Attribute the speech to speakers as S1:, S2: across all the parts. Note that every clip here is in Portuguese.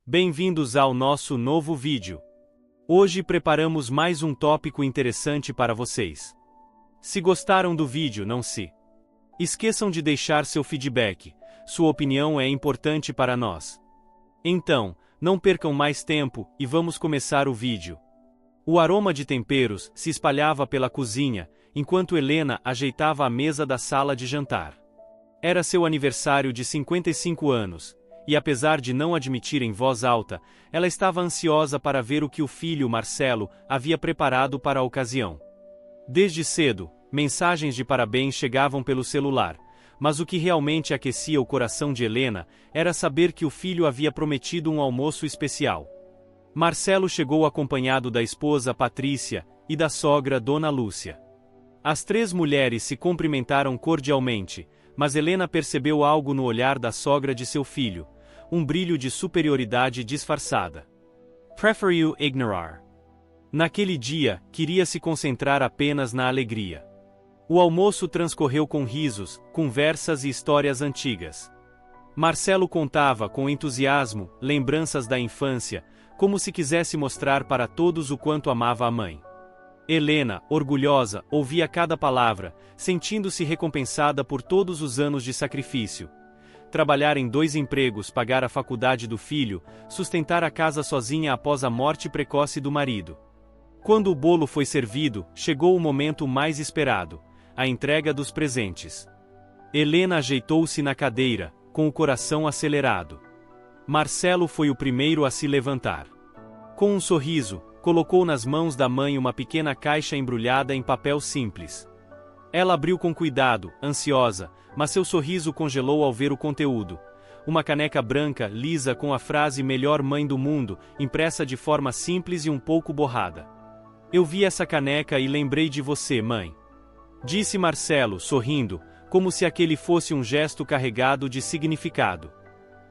S1: Bem-vindos ao nosso novo vídeo. Hoje preparamos mais um tópico interessante para vocês. Se gostaram do vídeo, não se esqueçam de deixar seu feedback, sua opinião é importante para nós. Então, não percam mais tempo e vamos começar o vídeo. O aroma de temperos se espalhava pela cozinha, enquanto Helena ajeitava a mesa da sala de jantar. Era seu aniversário de 55 anos, e apesar de não admitir em voz alta, ela estava ansiosa para ver o que o filho Marcelo havia preparado para a ocasião. Desde cedo, mensagens de parabéns chegavam pelo celular, mas o que realmente aquecia o coração de Helena era saber que o filho havia prometido um almoço especial. Marcelo chegou acompanhado da esposa Patrícia e da sogra Dona Lúcia. As três mulheres se cumprimentaram cordialmente, mas Helena percebeu algo no olhar da sogra de seu filho, um brilho de superioridade disfarçada. Preferiu ignorar. Naquele dia, queria se concentrar apenas na alegria. O almoço transcorreu com risos, conversas e histórias antigas. Marcelo contava com entusiasmo lembranças da infância, como se quisesse mostrar para todos o quanto amava a mãe. Helena, orgulhosa, ouvia cada palavra, sentindo-se recompensada por todos os anos de sacrifício. Trabalhar em 2 empregos, pagar a faculdade do filho, sustentar a casa sozinha após a morte precoce do marido. Quando o bolo foi servido, chegou o momento mais esperado, a entrega dos presentes. Helena ajeitou-se na cadeira, com o coração acelerado. Marcelo foi o primeiro a se levantar. Com um sorriso, colocou nas mãos da mãe uma pequena caixa embrulhada em papel simples. Ela abriu com cuidado, ansiosa, mas seu sorriso congelou ao ver o conteúdo. Uma caneca branca, lisa com a frase "Melhor mãe do mundo", impressa de forma simples e um pouco borrada. "Eu vi essa caneca e lembrei de você, mãe", disse Marcelo, sorrindo, como se aquele fosse um gesto carregado de significado.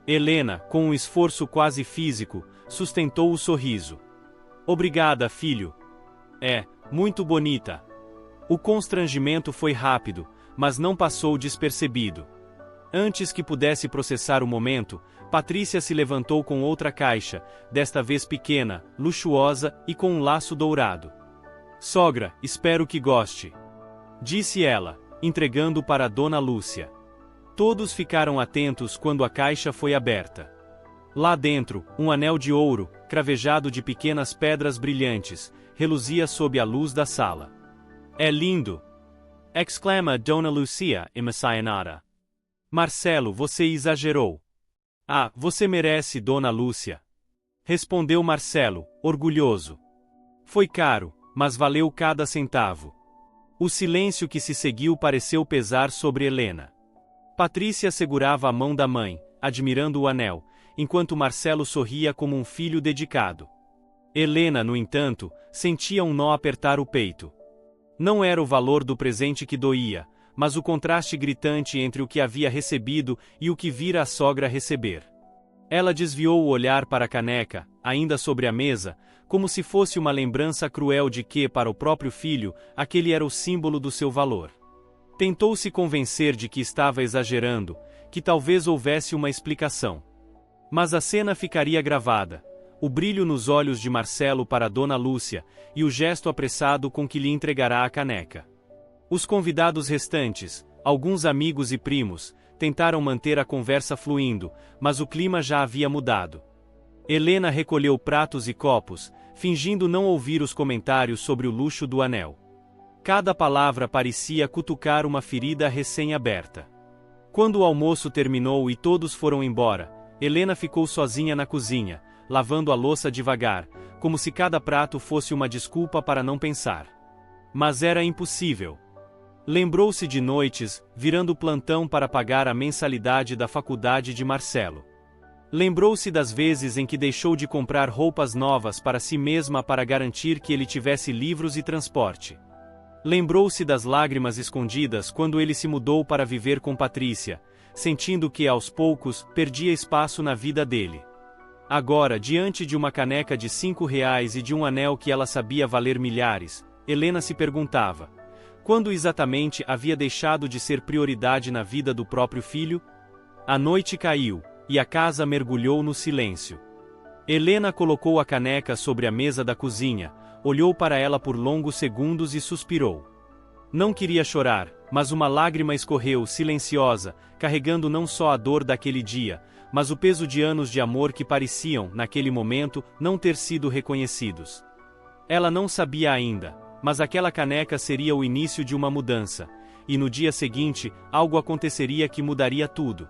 S1: Helena, com um esforço quase físico, sustentou o sorriso. "Obrigada, filho. É muito bonita." O constrangimento foi rápido, mas não passou despercebido. Antes que pudesse processar o momento, Patrícia se levantou com outra caixa, desta vez pequena, luxuosa e com um laço dourado. "Sogra, espero que goste", disse ela, entregando para Dona Lúcia. Todos ficaram atentos quando a caixa foi aberta. Lá dentro, um anel de ouro, cravejado de pequenas pedras brilhantes, reluzia sob a luz da sala. "É lindo!" exclama Dona Lúcia, emocionada. "Marcelo, você exagerou." "Ah, você merece, Dona Lúcia", respondeu Marcelo, orgulhoso. "Foi caro, mas valeu cada centavo." O silêncio que se seguiu pareceu pesar sobre Helena. Patrícia segurava a mão da mãe, admirando o anel, enquanto Marcelo sorria como um filho dedicado. Helena, no entanto, sentia um nó apertar o peito. Não era o valor do presente que doía, mas o contraste gritante entre o que havia recebido e o que vira a sogra receber. Ela desviou o olhar para a caneca, ainda sobre a mesa, como se fosse uma lembrança cruel de que, para o próprio filho, aquele era o símbolo do seu valor. Tentou se convencer de que estava exagerando, que talvez houvesse uma explicação. Mas a cena ficaria gravada. O brilho nos olhos de Marcelo para Dona Lúcia, e o gesto apressado com que lhe entregará a caneca. Os convidados restantes, alguns amigos e primos, tentaram manter a conversa fluindo, mas o clima já havia mudado. Helena recolheu pratos e copos, fingindo não ouvir os comentários sobre o luxo do anel. Cada palavra parecia cutucar uma ferida recém-aberta. Quando o almoço terminou e todos foram embora, Helena ficou sozinha na cozinha, lavando a louça devagar, como se cada prato fosse uma desculpa para não pensar. Mas era impossível. Lembrou-se de noites, virando plantão para pagar a mensalidade da faculdade de Marcelo. Lembrou-se das vezes em que deixou de comprar roupas novas para si mesma para garantir que ele tivesse livros e transporte. Lembrou-se das lágrimas escondidas quando ele se mudou para viver com Patrícia, sentindo que, aos poucos, perdia espaço na vida dele. Agora, diante de uma caneca de R$ 5 e de um anel que ela sabia valer milhares, Helena se perguntava: quando exatamente havia deixado de ser prioridade na vida do próprio filho? A noite caiu, e a casa mergulhou no silêncio. Helena colocou a caneca sobre a mesa da cozinha, olhou para ela por longos segundos e suspirou. Não queria chorar, mas uma lágrima escorreu, silenciosa, carregando não só a dor daquele dia, mas o peso de anos de amor que pareciam, naquele momento, não ter sido reconhecidos. Ela não sabia ainda, mas aquela caneca seria o início de uma mudança, e no dia seguinte, algo aconteceria que mudaria tudo.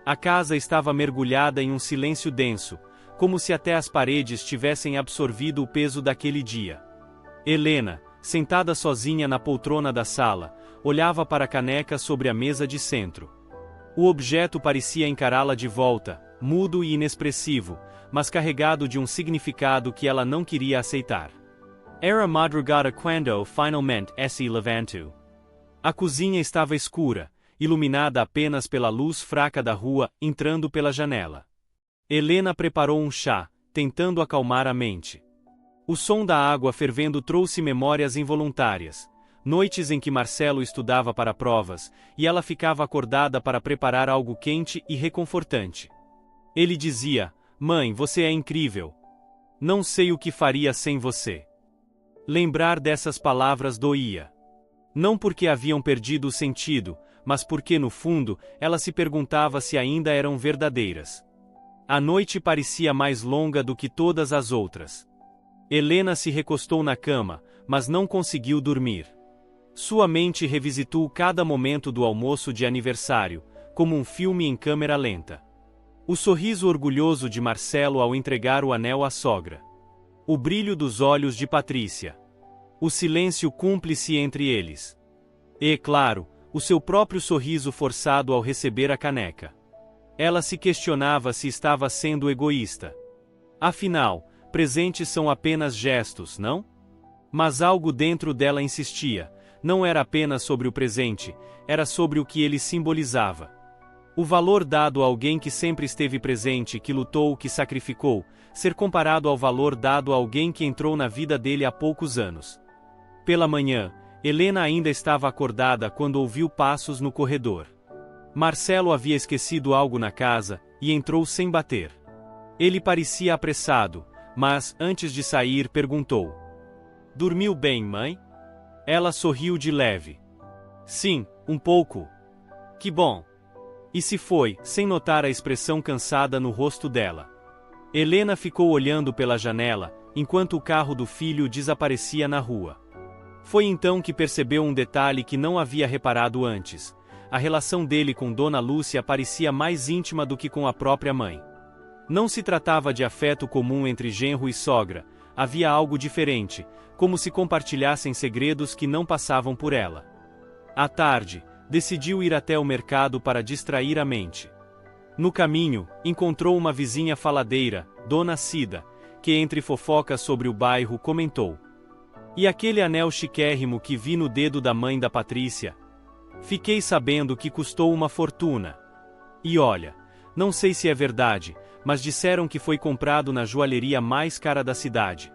S1: A casa estava mergulhada em um silêncio denso, como se até as paredes tivessem absorvido o peso daquele dia. Helena, sentada sozinha na poltrona da sala, olhava para a caneca sobre a mesa de centro. O objeto parecia encará-la de volta, mudo e inexpressivo, mas carregado de um significado que ela não queria aceitar. Era madrugada quando finalmente se levantou. A cozinha estava escura, iluminada apenas pela luz fraca da rua entrando pela janela. Helena preparou um chá, tentando acalmar a mente. O som da água fervendo trouxe memórias involuntárias, noites em que Marcelo estudava para provas, e ela ficava acordada para preparar algo quente e reconfortante. Ele dizia: "Mãe, você é incrível. Não sei o que faria sem você." Lembrar dessas palavras doía. Não porque haviam perdido o sentido, mas porque, no fundo, ela se perguntava se ainda eram verdadeiras. A noite parecia mais longa do que todas as outras. Helena se recostou na cama, mas não conseguiu dormir. Sua mente revisitou cada momento do almoço de aniversário, como um filme em câmera lenta. O sorriso orgulhoso de Marcelo ao entregar o anel à sogra. O brilho dos olhos de Patrícia. O silêncio cúmplice entre eles. E, claro, o seu próprio sorriso forçado ao receber a caneca. Ela se questionava se estava sendo egoísta. Afinal, presentes são apenas gestos, não? Mas algo dentro dela insistia, não era apenas sobre o presente, era sobre o que ele simbolizava. O valor dado a alguém que sempre esteve presente, que lutou, que sacrificou, ser comparado ao valor dado a alguém que entrou na vida dele há poucos anos. Pela manhã, Helena ainda estava acordada quando ouviu passos no corredor. Marcelo havia esquecido algo na casa, e entrou sem bater. Ele parecia apressado, mas, antes de sair, perguntou: "Dormiu bem, mãe?" Ela sorriu de leve. "Sim, um pouco." "Que bom." E se foi, sem notar a expressão cansada no rosto dela. Helena ficou olhando pela janela, enquanto o carro do filho desaparecia na rua. Foi então que percebeu um detalhe que não havia reparado antes. A relação dele com Dona Lúcia parecia mais íntima do que com a própria mãe. Não se tratava de afeto comum entre genro e sogra, havia algo diferente, como se compartilhassem segredos que não passavam por ela. À tarde, decidiu ir até o mercado para distrair a mente. No caminho, encontrou uma vizinha faladeira, Dona Cida, que entre fofocas sobre o bairro comentou: "E aquele anel chiquérrimo que vi no dedo da mãe da Patrícia? Fiquei sabendo que custou uma fortuna. E olha, não sei se é verdade, mas disseram que foi comprado na joalheria mais cara da cidade."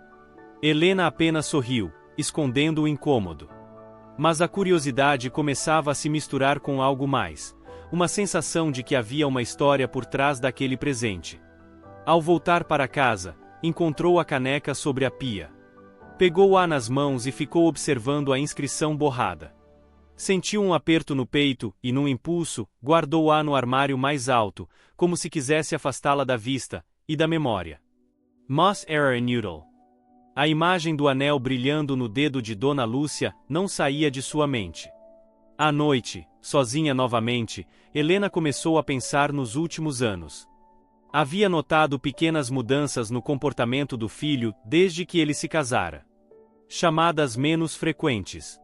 S1: Helena apenas sorriu, escondendo o incômodo. Mas a curiosidade começava a se misturar com algo mais, uma sensação de que havia uma história por trás daquele presente. Ao voltar para casa, encontrou a caneca sobre a pia. Pegou-a nas mãos e ficou observando a inscrição borrada. Sentiu um aperto no peito e, num impulso, guardou-a no armário mais alto, como se quisesse afastá-la da vista e da memória. Mas era inútil. A imagem do anel brilhando no dedo de Dona Lúcia não saía de sua mente. À noite, sozinha novamente, Helena começou a pensar nos últimos anos. Havia notado pequenas mudanças no comportamento do filho desde que ele se casara. Chamadas menos frequentes.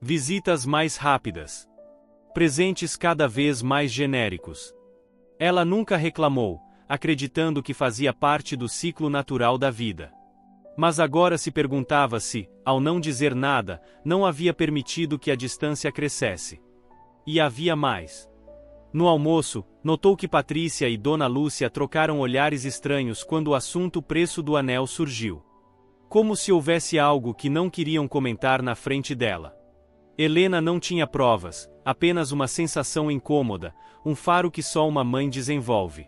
S1: Visitas mais rápidas. Presentes cada vez mais genéricos. Ela nunca reclamou, acreditando que fazia parte do ciclo natural da vida. Mas agora se perguntava se, ao não dizer nada, não havia permitido que a distância crescesse. E havia mais. No almoço, notou que Patrícia e Dona Lúcia trocaram olhares estranhos quando o assunto preço do anel surgiu. Como se houvesse algo que não queriam comentar na frente dela. Helena não tinha provas, apenas uma sensação incômoda, um faro que só uma mãe desenvolve.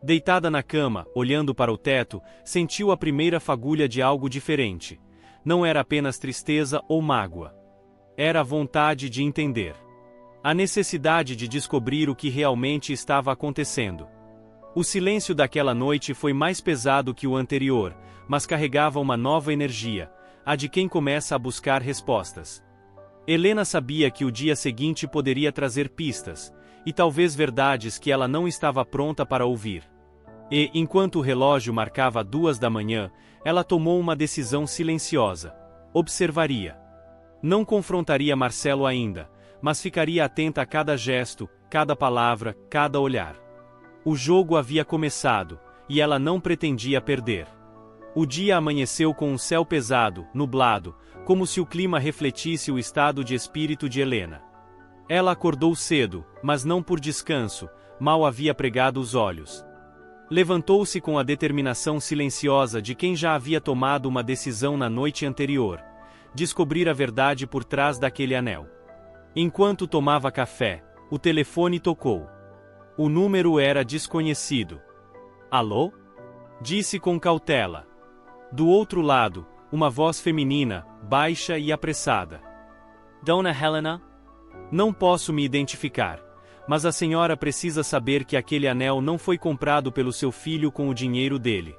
S1: Deitada na cama, olhando para o teto, sentiu a primeira fagulha de algo diferente. Não era apenas tristeza ou mágoa. Era a vontade de entender. A necessidade de descobrir o que realmente estava acontecendo. O silêncio daquela noite foi mais pesado que o anterior, mas carregava uma nova energia, a de quem começa a buscar respostas. Helena sabia que o dia seguinte poderia trazer pistas, e talvez verdades que ela não estava pronta para ouvir. E, enquanto o relógio marcava 2 da manhã, ela tomou uma decisão silenciosa. Observaria. Não confrontaria Marcelo ainda, mas ficaria atenta a cada gesto, cada palavra, cada olhar. O jogo havia começado, e ela não pretendia perder. O dia amanheceu com um céu pesado, nublado, como se o clima refletisse o estado de espírito de Helena. Ela acordou cedo, mas não por descanso, mal havia pregado os olhos. Levantou-se com a determinação silenciosa de quem já havia tomado uma decisão na noite anterior: descobrir a verdade por trás daquele anel. Enquanto tomava café, o telefone tocou. O número era desconhecido. Alô? Disse com cautela. Do outro lado, uma voz feminina, baixa e apressada. Dona Helena? Não posso me identificar, mas a senhora precisa saber que aquele anel não foi comprado pelo seu filho com o dinheiro dele.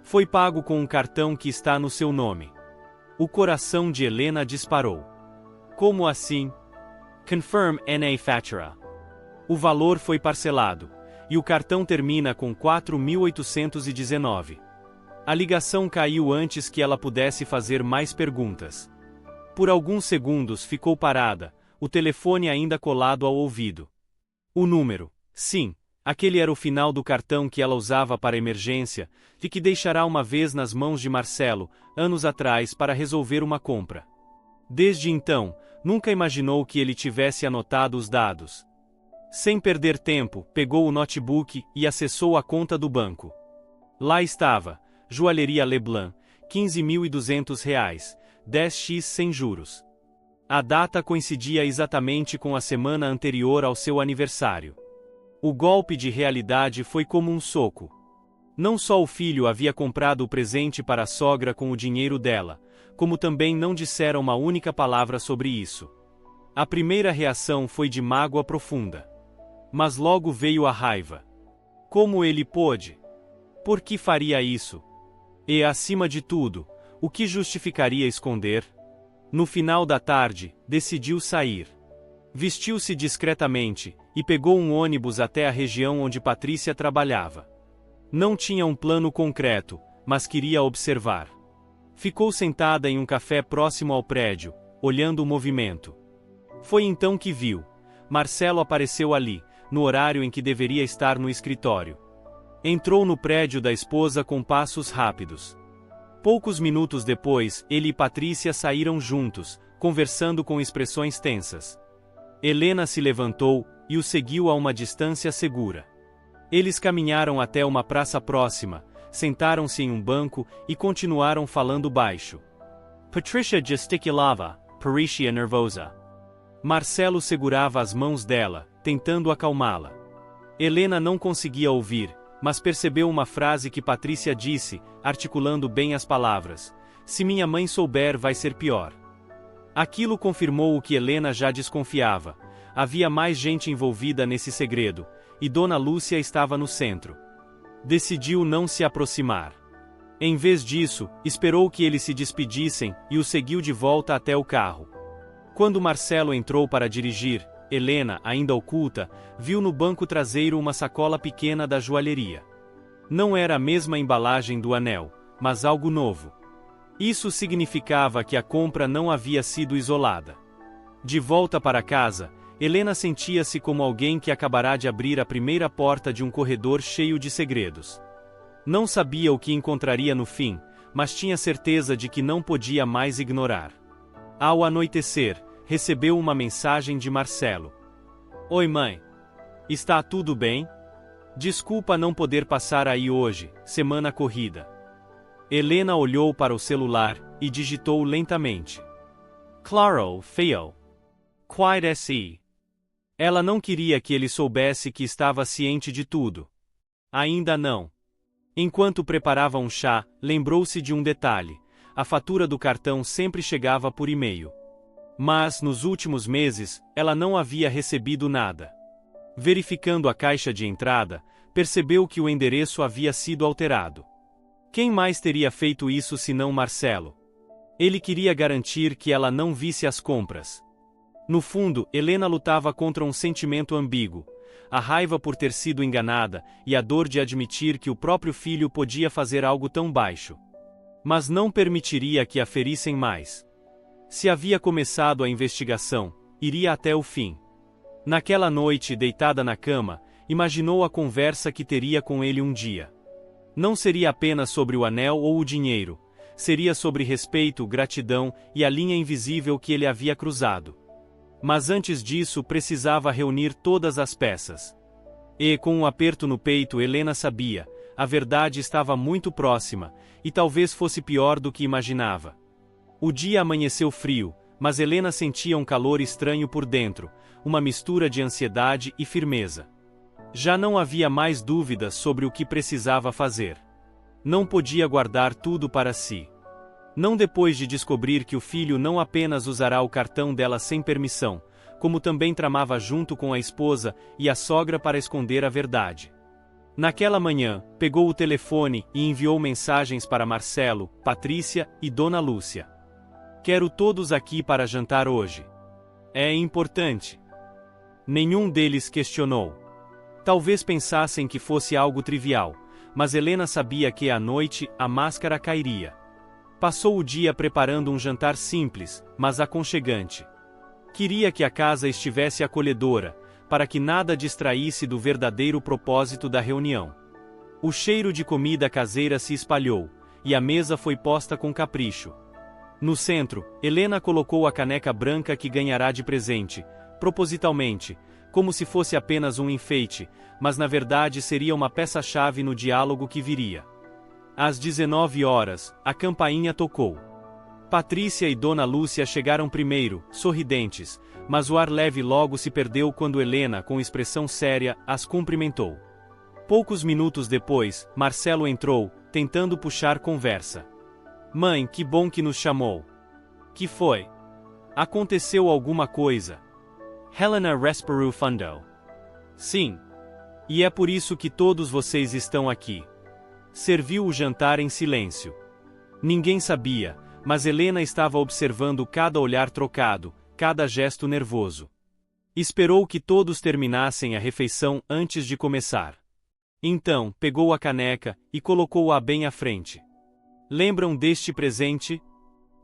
S1: Foi pago com um cartão que está no seu nome. O coração de Helena disparou. Como assim? Confirm NA Fatura. O valor foi parcelado, e o cartão termina com 4.819. A ligação caiu antes que ela pudesse fazer mais perguntas. Por alguns segundos ficou parada, o telefone ainda colado ao ouvido. O número, sim, aquele era o final do cartão que ela usava para emergência, e que deixará uma vez nas mãos de Marcelo, anos atrás, para resolver uma compra. Desde então, nunca imaginou que ele tivesse anotado os dados. Sem perder tempo, pegou o notebook e acessou a conta do banco. Lá estava: Joalheria Leblanc, R$15.200, 10x sem juros. A data coincidia exatamente com a semana anterior ao seu aniversário. O golpe de realidade foi como um soco. Não só o filho havia comprado o presente para a sogra com o dinheiro dela, como também não disseram uma única palavra sobre isso. A primeira reação foi de mágoa profunda. Mas logo veio a raiva. Como ele pôde? Por que faria isso? E, acima de tudo, o que justificaria esconder? No final da tarde, decidiu sair. Vestiu-se discretamente, e pegou um ônibus até a região onde Patrícia trabalhava. Não tinha um plano concreto, mas queria observar. Ficou sentada em um café próximo ao prédio, olhando o movimento. Foi então que viu. Marcelo apareceu ali, no horário em que deveria estar no escritório. Entrou no prédio da esposa com passos rápidos. Poucos minutos depois, ele e Patrícia saíram juntos, conversando com expressões tensas. Helena se levantou e o seguiu a uma distância segura. Eles caminharam até uma praça próxima, sentaram-se em um banco e continuaram falando baixo. Patricia gesticulava, parecia nervosa. Marcelo segurava as mãos dela, tentando acalmá-la. Helena não conseguia ouvir, mas percebeu uma frase que Patrícia disse, articulando bem as palavras: "Se minha mãe souber, vai ser pior." Aquilo confirmou o que Helena já desconfiava. Havia mais gente envolvida nesse segredo, e Dona Lúcia estava no centro. Decidiu não se aproximar. Em vez disso, esperou que eles se despedissem e o seguiu de volta até o carro. Quando Marcelo entrou para dirigir, Helena, ainda oculta, viu no banco traseiro uma sacola pequena da joalheria. Não era a mesma embalagem do anel, mas algo novo. Isso significava que a compra não havia sido isolada. De volta para casa, Helena sentia-se como alguém que acabará de abrir a primeira porta de um corredor cheio de segredos. Não sabia o que encontraria no fim, mas tinha certeza de que não podia mais ignorar. Ao anoitecer, recebeu uma mensagem de Marcelo. Oi, mãe. Está tudo bem? Desculpa não poder passar aí hoje, semana corrida. Helena olhou para o celular e digitou lentamente. Claro, feo. Quite assim. Ela não queria que ele soubesse que estava ciente de tudo. Ainda não. Enquanto preparava um chá, lembrou-se de um detalhe: a fatura do cartão sempre chegava por e-mail. Mas, nos últimos meses, ela não havia recebido nada. Verificando a caixa de entrada, percebeu que o endereço havia sido alterado. Quem mais teria feito isso senão Marcelo? Ele queria garantir que ela não visse as compras. No fundo, Helena lutava contra um sentimento ambíguo: a raiva por ter sido enganada e a dor de admitir que o próprio filho podia fazer algo tão baixo. Mas não permitiria que a ferissem mais. Se havia começado a investigação, iria até o fim. Naquela noite, deitada na cama, imaginou a conversa que teria com ele um dia. Não seria apenas sobre o anel ou o dinheiro, seria sobre respeito, gratidão e a linha invisível que ele havia cruzado. Mas antes disso precisava reunir todas as peças. E, com um aperto no peito, Helena sabia: a verdade estava muito próxima, e talvez fosse pior do que imaginava. O dia amanheceu frio, mas Helena sentia um calor estranho por dentro, uma mistura de ansiedade e firmeza. Já não havia mais dúvidas sobre o que precisava fazer. Não podia guardar tudo para si. Não depois de descobrir que o filho não apenas usará o cartão dela sem permissão, como também tramava junto com a esposa e a sogra para esconder a verdade. Naquela manhã, pegou o telefone e enviou mensagens para Marcelo, Patrícia e Dona Lúcia. Quero todos aqui para jantar hoje. É importante. Nenhum deles questionou. Talvez pensassem que fosse algo trivial, mas Helena sabia que à noite a máscara cairia. Passou o dia preparando um jantar simples, mas aconchegante. Queria que a casa estivesse acolhedora, para que nada distraísse do verdadeiro propósito da reunião. O cheiro de comida caseira se espalhou, e a mesa foi posta com capricho. No centro, Helena colocou a caneca branca que ganhará de presente, propositalmente, como se fosse apenas um enfeite, mas na verdade seria uma peça-chave no diálogo que viria. Às 19 horas, a campainha tocou. Patrícia e Dona Lúcia chegaram primeiro, sorridentes, mas o ar leve logo se perdeu quando Helena, com expressão séria, as cumprimentou. Poucos minutos depois, Marcelo entrou, tentando puxar conversa. Mãe, que bom que nos chamou. Que foi? Aconteceu alguma coisa? Helena respirou fundo. Sim. E é por isso que todos vocês estão aqui. Serviu o jantar em silêncio. Ninguém sabia, mas Helena estava observando cada olhar trocado, cada gesto nervoso. Esperou que todos terminassem a refeição antes de começar. Então, pegou a caneca e colocou-a bem à frente. Lembram deste presente?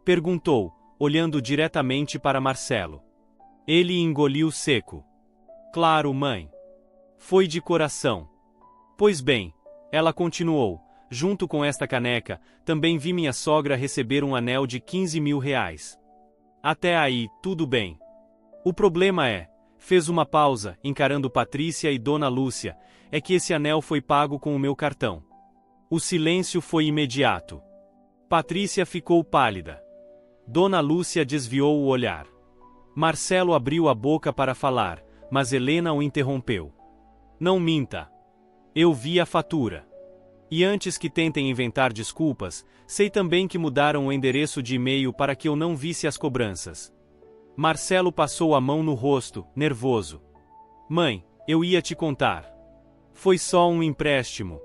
S1: Perguntou, olhando diretamente para Marcelo. Ele engoliu seco. Claro, mãe. Foi de coração. Pois bem, ela continuou, junto com esta caneca, também vi minha sogra receber um anel de 15 mil reais. Até aí, tudo bem. O problema é, fez uma pausa, encarando Patrícia e Dona Lúcia, é que esse anel foi pago com o meu cartão. O silêncio foi imediato. Patrícia ficou pálida. Dona Lúcia desviou o olhar. Marcelo abriu a boca para falar, mas Helena o interrompeu. Não minta. Eu vi a fatura. E antes que tentem inventar desculpas, sei também que mudaram o endereço de e-mail para que eu não visse as cobranças. Marcelo passou a mão no rosto, nervoso. Mãe, eu ia te contar. Foi só um empréstimo.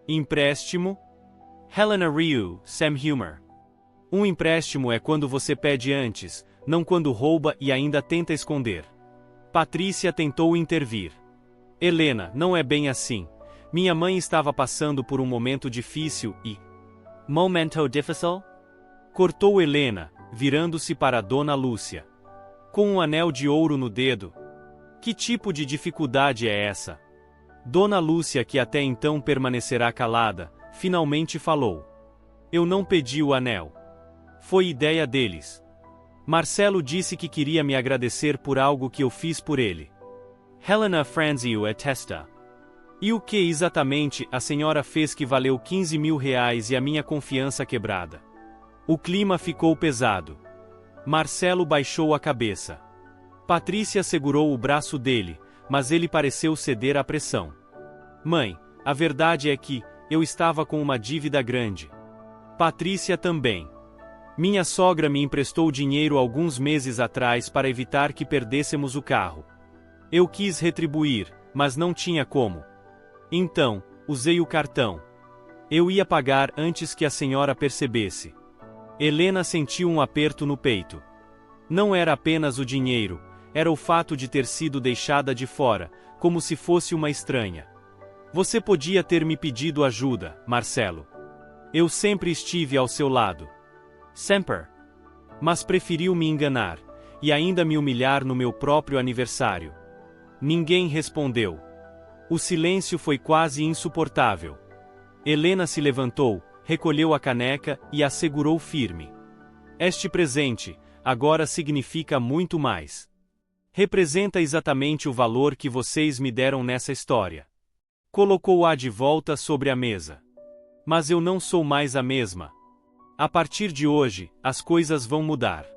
S1: Empréstimo? Helena riu, sem humor. Um empréstimo é quando você pede antes, não quando rouba e ainda tenta esconder. Patrícia tentou intervir. Helena, não é bem assim. Minha mãe estava passando por um momento difícil e... Momento difícil? Cortou Helena, virando-se para Dona Lúcia. Com um anel de ouro no dedo. Que tipo de dificuldade é essa? Dona Lúcia, que até então permanecerá calada, finalmente falou. Eu não pedi o anel. Foi ideia deles. Marcelo disse que queria me agradecer por algo que eu fiz por ele. Helena franziu a testa. E o que exatamente a senhora fez que valeu 15 mil reais e a minha confiança quebrada? O clima ficou pesado. Marcelo baixou a cabeça. Patrícia segurou o braço dele, mas ele pareceu ceder à pressão. Mãe, A verdade é que, eu estava com uma dívida grande. Patrícia também. Minha sogra me emprestou dinheiro alguns meses atrás para evitar que perdêssemos o carro. Eu quis retribuir, mas não tinha como. Então, usei o cartão. Eu ia pagar antes que a senhora percebesse. Helena sentiu um aperto no peito. Não era apenas o dinheiro, era o fato de ter sido deixada de fora, como se fosse uma estranha. Você podia ter me pedido ajuda, Marcelo. Eu sempre estive ao seu lado. Sempre. Mas preferiu me enganar, e ainda me humilhar no meu próprio aniversário. Ninguém respondeu. O silêncio foi quase insuportável. Helena se levantou, recolheu a caneca e a segurou firme. Este presente, agora significa muito mais. Representa exatamente o valor que vocês me deram nessa história. Colocou-a de volta sobre a mesa. Mas eu não sou mais a mesma. A partir de hoje, as coisas vão mudar.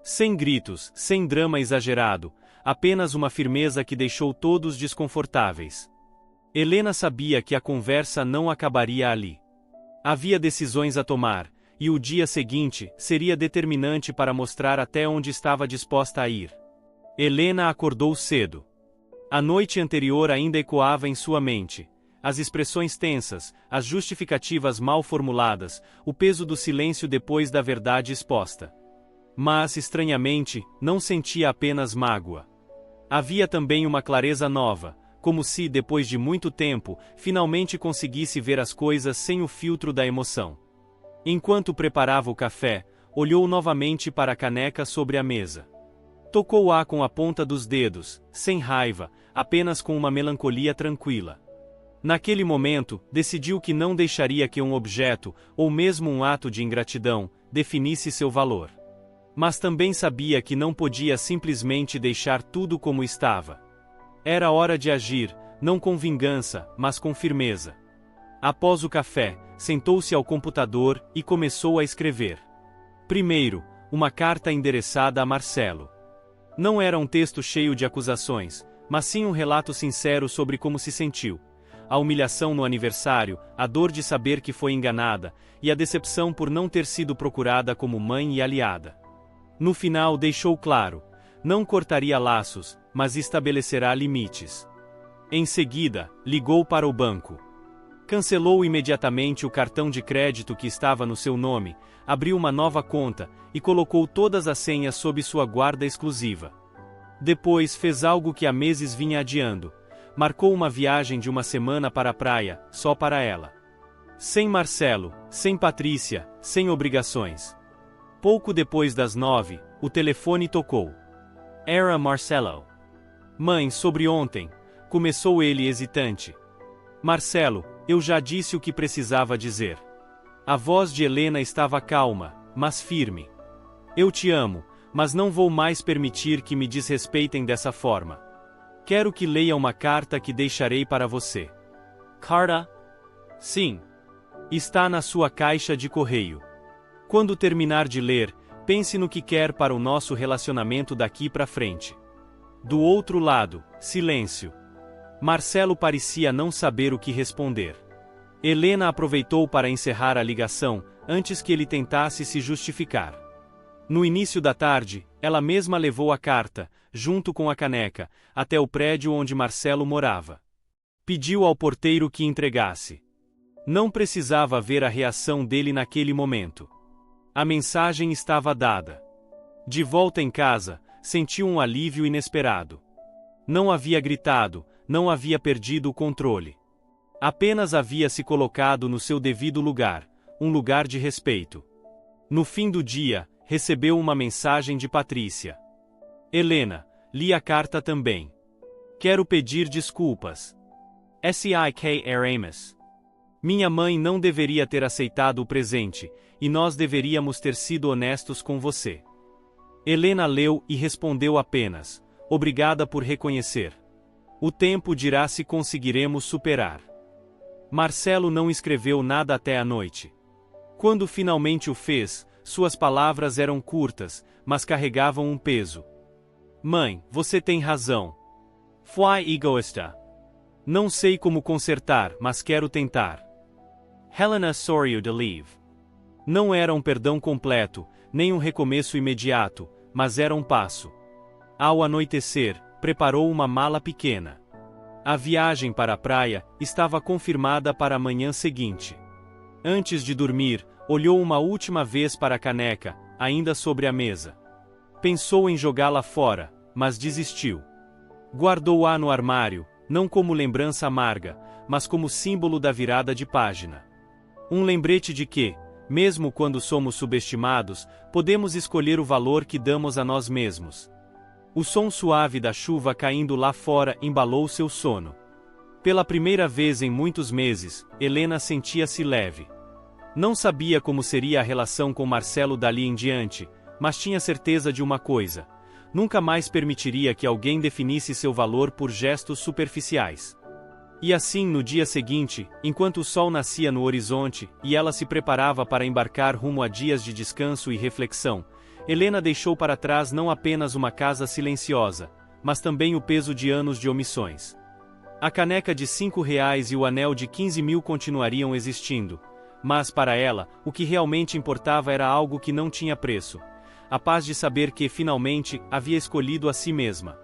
S1: Sem gritos, sem drama exagerado, apenas uma firmeza que deixou todos desconfortáveis. Helena sabia que a conversa não acabaria ali. Havia decisões a tomar, e o dia seguinte seria determinante para mostrar até onde estava disposta a ir. Helena acordou cedo. A noite anterior ainda ecoava em sua mente. As expressões tensas, as justificativas mal formuladas, o peso do silêncio depois da verdade exposta. Mas, estranhamente, não sentia apenas mágoa. Havia também uma clareza nova, como se, depois de muito tempo, finalmente conseguisse ver as coisas sem o filtro da emoção. Enquanto preparava o café, olhou novamente para a caneca sobre a mesa. Tocou-a com a ponta dos dedos, sem raiva, apenas com uma melancolia tranquila. Naquele momento, decidiu que não deixaria que um objeto, ou mesmo um ato de ingratidão, definisse seu valor. Mas também sabia que não podia simplesmente deixar tudo como estava. Era hora de agir, não com vingança, mas com firmeza. Após o café, sentou-se ao computador e começou a escrever. Primeiro, uma carta endereçada a Marcelo. Não era um texto cheio de acusações, mas sim um relato sincero sobre como se sentiu. A humilhação no aniversário, a dor de saber que foi enganada, e a decepção por não ter sido procurada como mãe e aliada. No final deixou claro, não cortaria laços, mas estabelecerá limites. Em seguida, ligou para o banco. Cancelou imediatamente o cartão de crédito que estava no seu nome, abriu uma nova conta, e colocou todas as senhas sob sua guarda exclusiva. Depois fez algo que há meses vinha adiando. Marcou uma viagem de uma semana para a praia, só para ela. Sem Marcelo, sem Patrícia, sem obrigações. Pouco depois das 9, o telefone tocou. Era Marcelo. Mãe, sobre ontem, começou ele hesitante. Marcelo, eu já disse o que precisava dizer. A voz de Helena estava calma, mas firme. Eu te amo, mas não vou mais permitir que me desrespeitem dessa forma. Quero que leia uma carta que deixarei para você. Carta? Sim. Está na sua caixa de correio. Quando terminar de ler, pense no que quer para o nosso relacionamento daqui para frente. Do outro lado, silêncio. Marcelo parecia não saber o que responder. Helena aproveitou para encerrar a ligação, antes que ele tentasse se justificar. No início da tarde, ela mesma levou a carta, junto com a caneca, até o prédio onde Marcelo morava. Pediu ao porteiro que entregasse. Não precisava ver a reação dele naquele momento. A mensagem estava dada. De volta em casa, sentiu um alívio inesperado. Não havia gritado, não havia perdido o controle. Apenas havia se colocado no seu devido lugar, um lugar de respeito. No fim do dia, recebeu uma mensagem de Patrícia. Helena, li a carta também. Quero pedir desculpas. S.I.K. Aramis. Minha mãe não deveria ter aceitado o presente, e nós deveríamos ter sido honestos com você. Helena leu e respondeu apenas, obrigada por reconhecer. O tempo dirá se conseguiremos superar. Marcelo não escreveu nada até a noite. Quando finalmente o fez, suas palavras eram curtas, mas carregavam um peso. Mãe, você tem razão. Fui egoísta. Não sei como consertar, mas quero tentar. Helena sorriu de leave. Não era um perdão completo, nem um recomeço imediato, mas era um passo. Ao anoitecer, preparou uma mala pequena. A viagem para a praia estava confirmada para a manhã seguinte. Antes de dormir, olhou uma última vez para a caneca, ainda sobre a mesa. Pensou em jogá-la fora, mas desistiu. Guardou-a no armário, não como lembrança amarga, mas como símbolo da virada de página. Um lembrete de que, mesmo quando somos subestimados, podemos escolher o valor que damos a nós mesmos. O som suave da chuva caindo lá fora embalou seu sono. Pela primeira vez em muitos meses, Helena sentia-se leve. Não sabia como seria a relação com Marcelo dali em diante, mas tinha certeza de uma coisa: nunca mais permitiria que alguém definisse seu valor por gestos superficiais. E assim, no dia seguinte, enquanto o sol nascia no horizonte e ela se preparava para embarcar rumo a dias de descanso e reflexão, Helena deixou para trás não apenas uma casa silenciosa, mas também o peso de anos de omissões. A caneca de R$ 5 e o anel de 15 mil continuariam existindo, mas para ela, o que realmente importava era algo que não tinha preço: a paz de saber que, finalmente, havia escolhido a si mesma.